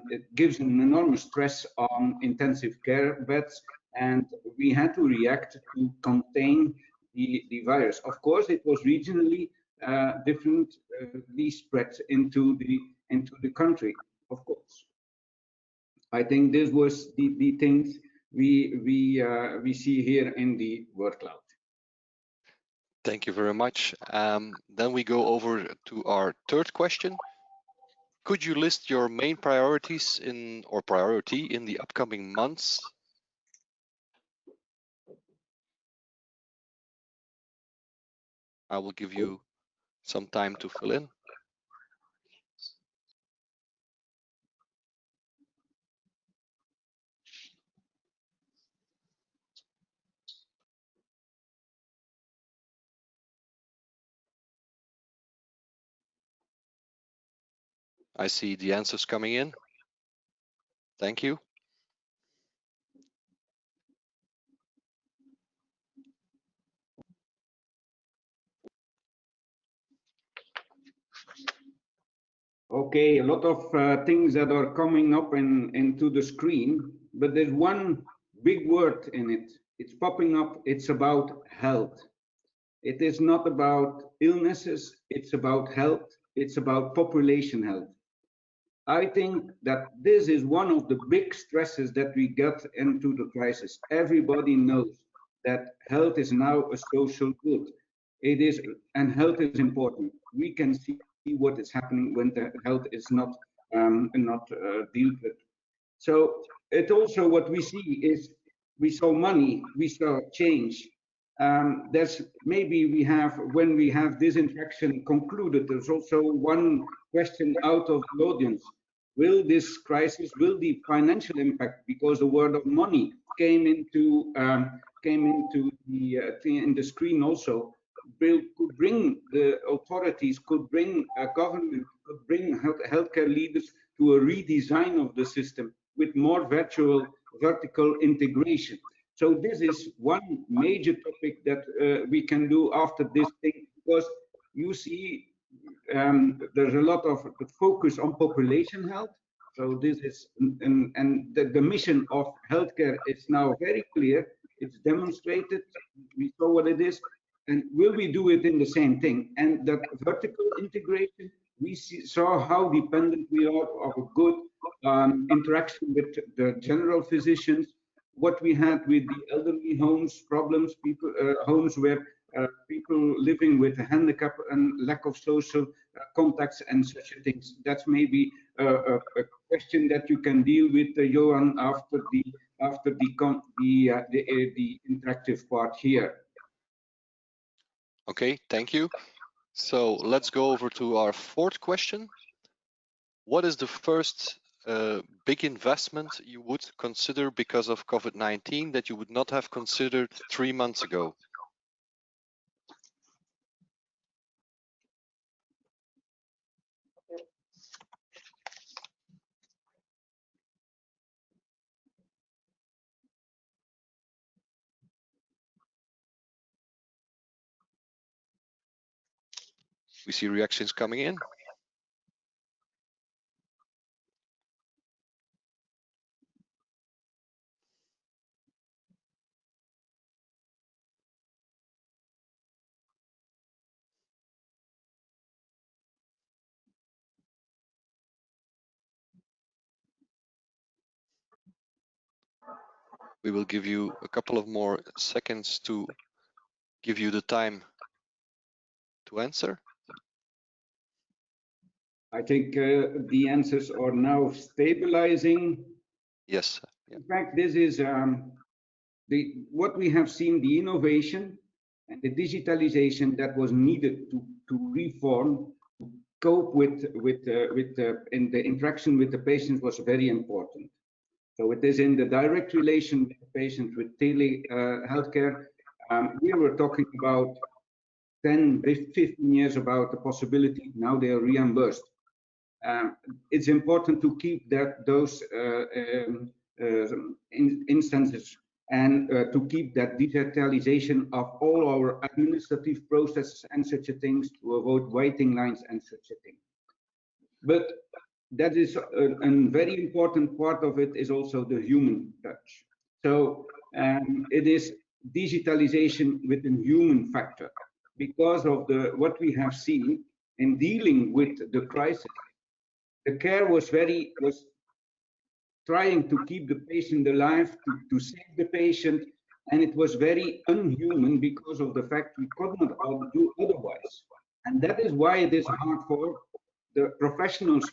S6: It gives an enormous stress on intensive care beds, and we had to react to contain the virus. Of course, it was regionally differently spread into the country. Of course, I think this was the things we see here in the word cloud.
S7: Thank you very much. Then we go over to our third question. Could you list your main priorities priority in the upcoming months? I will give you some time to fill in. I see the answers coming in. Thank you.
S6: Okay, a lot of things that are coming up into the screen, but there's one big word in it. It's popping up. It's about health. It is not about illnesses. It's about health. It's about population health. I think that this is one of the big stresses that we get into the crisis. Everybody knows that health is now a social good. It is, and health is important. We can see what is happening when the health is not dealt with. So it also, what we see is, we saw money, we saw change. There's maybe when we have this interaction concluded, there's also one question out of the audience. Will this crisis, will the financial impact, because the word of money came into the screen also, could bring the authorities, could bring government, could bring healthcare leaders to a redesign of the system with more vertical integration. So this is one major topic that we can do after this thing, because you see there's a lot of focus on population health. So this is, and the mission of healthcare is now very clear. It's demonstrated. We saw what it is. And will we do it in the same thing? And that vertical integration, we saw how dependent we are of a good interaction with the general physicians. What we had with the elderly homes problems, people homes where people living with a handicap and lack of social contacts and such things. That's maybe a question that you can deal with, Johan, after the interactive part here.
S7: Okay, thank you. So let's go over to our fourth question. What is the first big investment you would consider because of COVID-19 that you would not have considered 3 months ago? We see reactions coming in. We will give you a couple of more seconds to give you the time to answer.
S6: I think the answers are now stabilizing.
S7: Yes. Yeah.
S6: In fact, this is what we have seen, the innovation and the digitalization that was needed to reform, to cope with in the interaction with the patients was very important. So it is in the direct relation with the patient, with tele healthcare. We were talking about 10, 15 years about the possibility. Now they are reimbursed. It's important to keep those instances and to keep that digitalization of all our administrative processes and such things to avoid waiting lines and such a thing. But that is a very important part of it is also the human touch. So it is digitalization with a human factor because of what we have seen in dealing with the crisis. The care was trying to keep the patient alive, to save the patient, and it was very unhuman because of the fact we could not do otherwise. And that is why it is hard for the professionals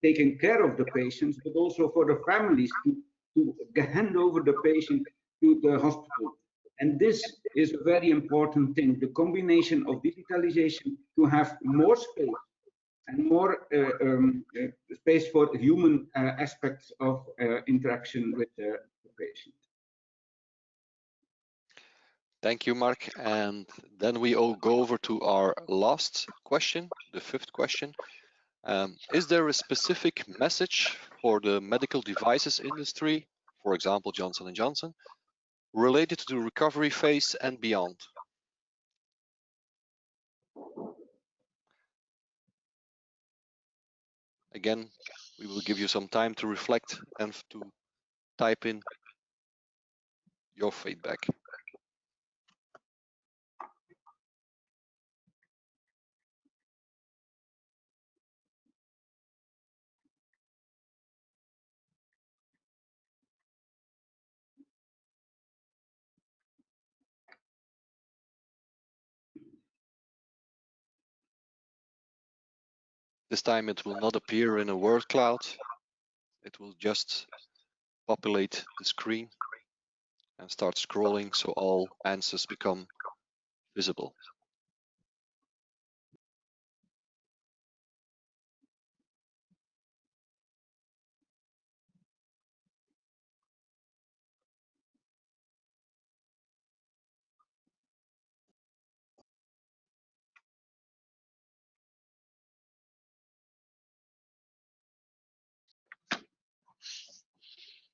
S6: taking care of the patients, but also for the families to hand over the patient to the hospital. And this is a very important thing, the combination of digitalization to have more space and more space for human aspects of interaction with the patient.
S7: Thank you, Mark. And then we all go over to our last question, the fifth question. Is there a specific message for the medical devices industry, for example, Johnson & Johnson, related to the recovery phase and beyond? Again, we will give you some time to reflect and to type in your feedback. This time it will not appear in a word cloud. It will just populate the screen and start scrolling so all answers become visible.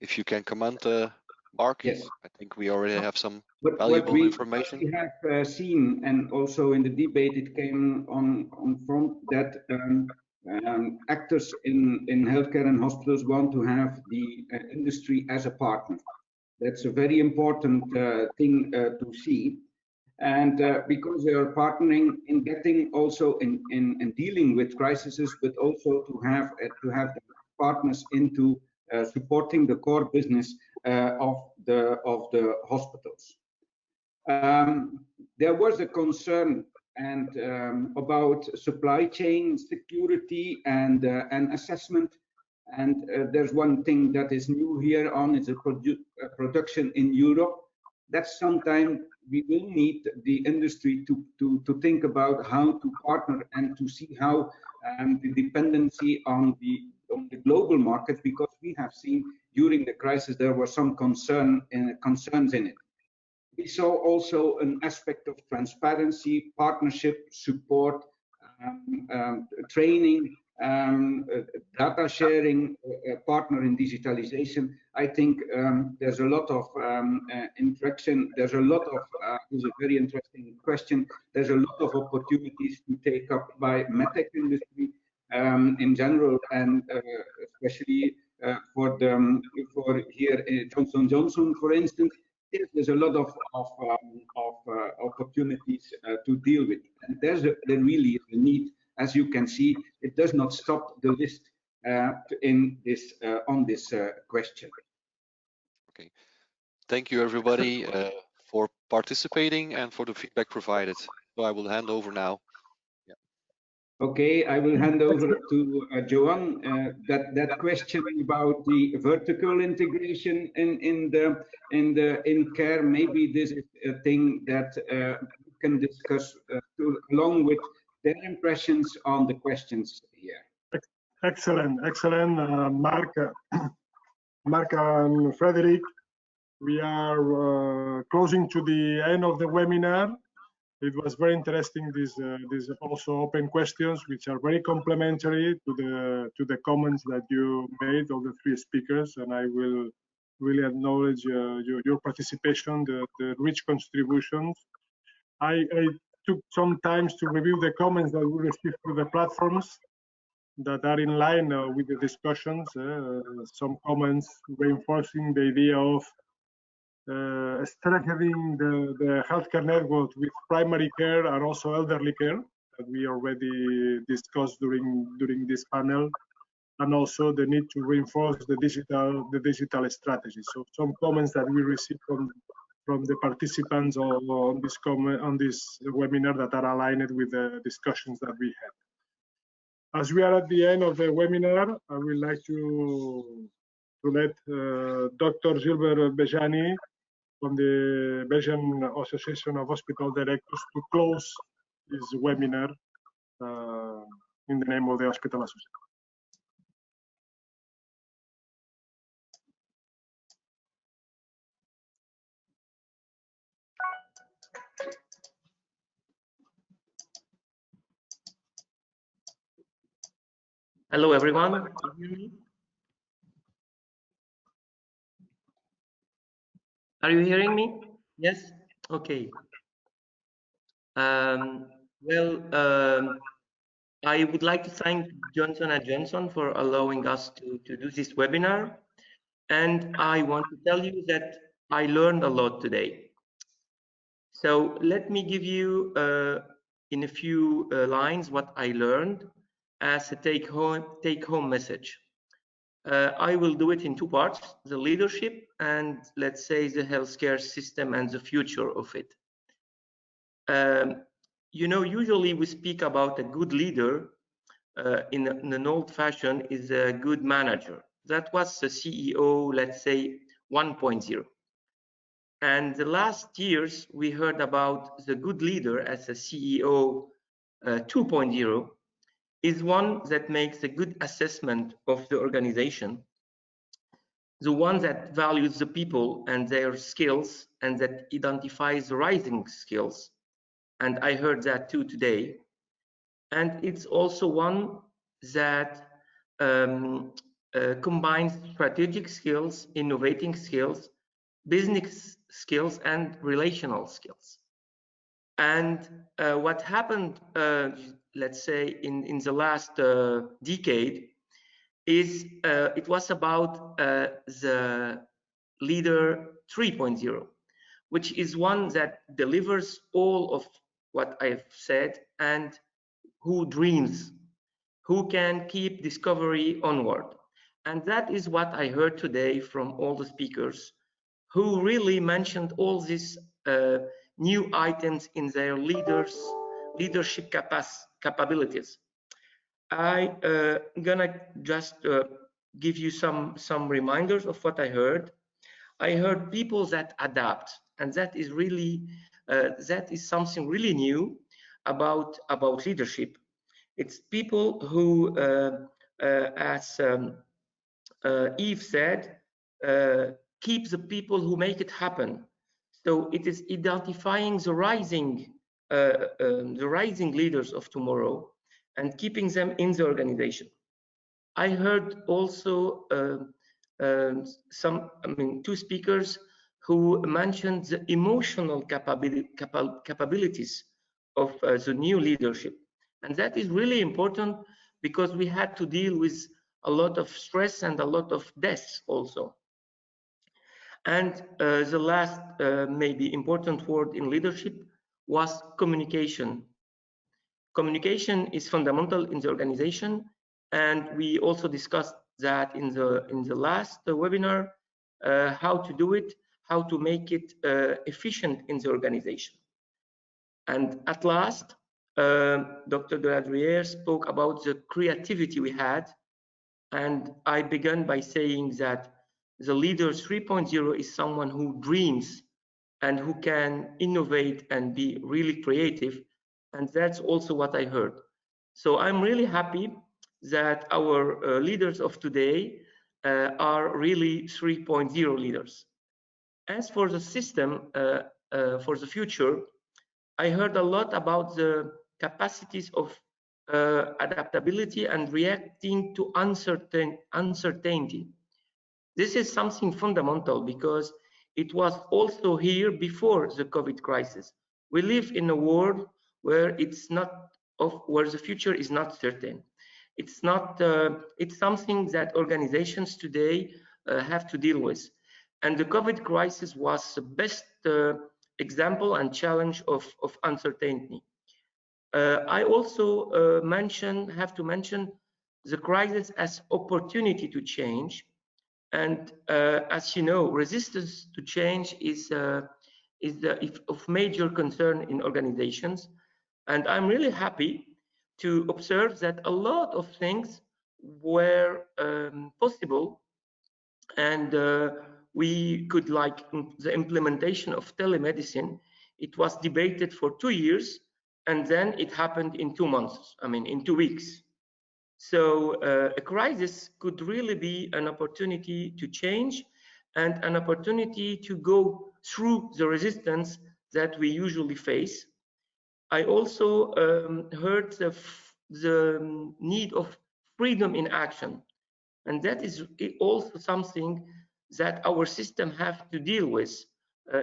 S7: If you can comment, Mark,
S6: yes.
S7: I think we already have some valuable information.
S6: What we have seen, and also in the debate, it came on front that actors in healthcare and hospitals want to have the industry as a partner. That's a very important thing to see. And because they are partnering in getting also in dealing with crises, but also to have partners into supporting the core business of the hospitals. There was a concern about supply chain security and assessment. And there's one thing that is new here on is a production in Europe. That's sometimes we will need the industry to think about how to partner and to see how the dependency on the global market, because we have seen during the crisis there were some concerns in it. We saw also an aspect of transparency, partnership, support, training, data sharing, partner in digitalization. I think there's a lot of interaction. There's a lot of, it's a very interesting question. There's a lot of opportunities to take up by medtech industry in general, and especially for here Johnson & Johnson, for instance. There's a lot of opportunities to deal with, and there really is a need. As you can see, it does not stop the list in this on this question.
S7: Okay, thank you everybody for participating and for the feedback provided. So I will hand over now. Yeah.
S6: Okay, I will hand over to Johan. That question about the vertical integration in care, maybe this is a thing that we can discuss along with their impressions on the questions here.
S2: Excellent, Mark and Frederick. We are closing to the end of the webinar. It was very interesting. These also open questions, which are very complementary to the comments that you made, all the three speakers, and I will really acknowledge your participation, the rich contributions. I took some time to review the comments that we received through the platforms that are in line with the discussions. Some comments reinforcing the idea of strengthening the healthcare network with primary care and also elderly care that we already discussed during this panel, and also the need to reinforce the digital strategy. So some comments that we received from the participants on this webinar that are aligned with the discussions that we had. As we are at the end of the webinar, I would like to let Dr. Gilbert Bejani from the Belgian Association of Hospital Directors to close this webinar in the name of the Hospital Association.
S8: Hello, everyone. Can you hear me? Are you hearing me? Yes? Okay. I would like to thank Johnson & Johnson for allowing us to do this webinar. And I want to tell you that I learned a lot today. So let me give you in a few lines what I learned as a take-home message. I will do it in two parts, the leadership and let's say the healthcare system and the future of it. You know, usually we speak about a good leader in an old fashion is a good manager. That was the CEO, let's say 1.0. And the last years we heard about the good leader as a CEO 2.0 is one that makes a good assessment of the organization, the one that values the people and their skills and that identifies rising skills. And I heard that too today. And it's also one that combines strategic skills, innovating skills, business skills, and relational skills. And what happened, let's say, in the last decade is it was about the leader 3.0, which is one that delivers all of what I've said and who dreams, who can keep discovery onward. And that is what I heard today from all the speakers who really mentioned all these new items in their leadership capabilities. I gonna just give you some reminders of what I heard. I heard people that adapt, and that is really that is something really new about leadership. It's people who, as Eve said, keep the people who make it happen. So it is identifying the rising leaders of tomorrow and keeping them in the organization. I heard also two speakers who mentioned the emotional capabilities of the new leadership. And that is really important because we had to deal with a lot of stress and a lot of deaths also. And the last maybe important word in leadership was communication. Communication is fundamental in the organization, and we also discussed that in the last webinar, how to do it, how to make it efficient in the organization. And at last, Dr. Deladriere spoke about the creativity we had, and I began by saying that the leader 3.0 is someone who dreams and who can innovate and be really creative, and that's also what I heard. So I'm really happy that our leaders of today are really 3.0 leaders. As for the system for the future, I heard a lot about the capacities of adaptability and reacting to uncertainty. This is something fundamental because it was also here before the COVID crisis. We live in a world where where the future is not certain. It's not. It's something that organizations today have to deal with, and the COVID crisis was the best example and challenge of uncertainty. I also have to mention the crisis as opportunity to change. And as you know, resistance to change is of major concern in organizations. And I'm really happy to observe that a lot of things were possible, and we could, like the implementation of telemedicine, it was debated for 2 years, and then it happened in 2 months, in 2 weeks. So a crisis could really be an opportunity to change and an opportunity to go through the resistance that we usually face. I also heard the need of freedom in action. And that is also something that our system have to deal with.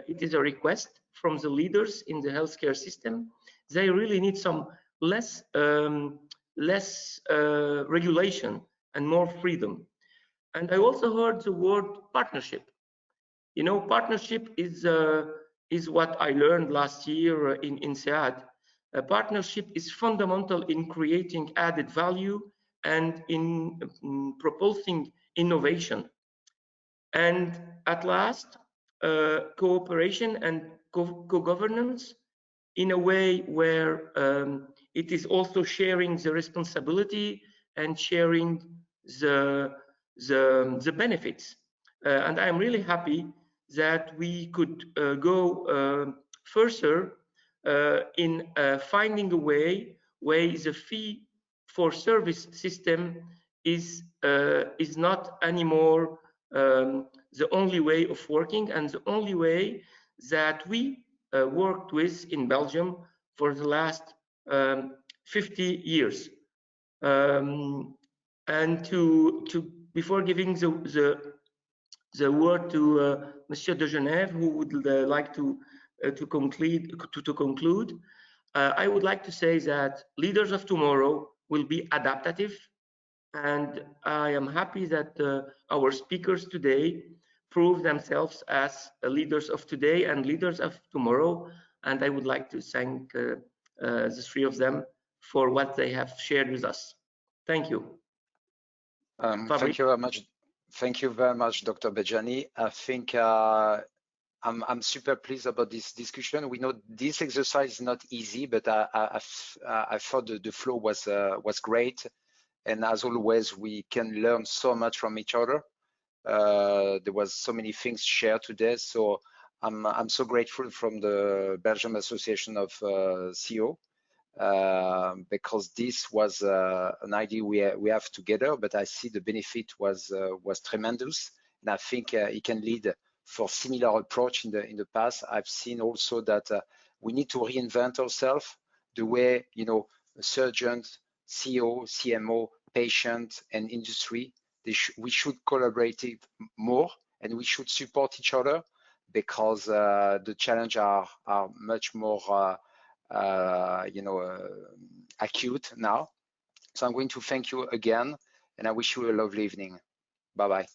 S8: It is a request from the leaders in the healthcare system. They really need some less regulation and more freedom. And I also heard the word partnership. You know, partnership is what I learned last year in SEAD. A partnership is fundamental in creating added value and in proposing innovation. And at last, cooperation and co-governance in a way where it is also sharing the responsibility and sharing the benefits. And I'm really happy that we could go further in finding a way where the fee for service system is not anymore the only way of working and the only way that we worked with in Belgium for the last 50 years. And before giving the word to Monsieur de Genève, who would like to conclude, I would like to say that leaders of tomorrow will be adaptive, and I am happy that our speakers today prove themselves as leaders of today and leaders of tomorrow. And I would like to thank the three of them for what they have shared with us. Thank you.
S1: Thank you very much. Thank you very much, Dr. Bejani. I think I'm super pleased about this discussion. We know this exercise is not easy, but I thought the flow was great. And as always, we can learn so much from each other. There was so many things shared today. So I'm so grateful from the Belgium Association of CEO. Because this was an idea we have together, but I see the benefit was tremendous, and I think it can lead for similar approach in the past. I've seen also that we need to reinvent ourselves, the way surgeons, CEO, CMO, patient, and industry. We should collaborate more, and we should support each other, because the challenges are much more acute now. So I'm going to thank you again, and I wish you a lovely evening. Bye-bye.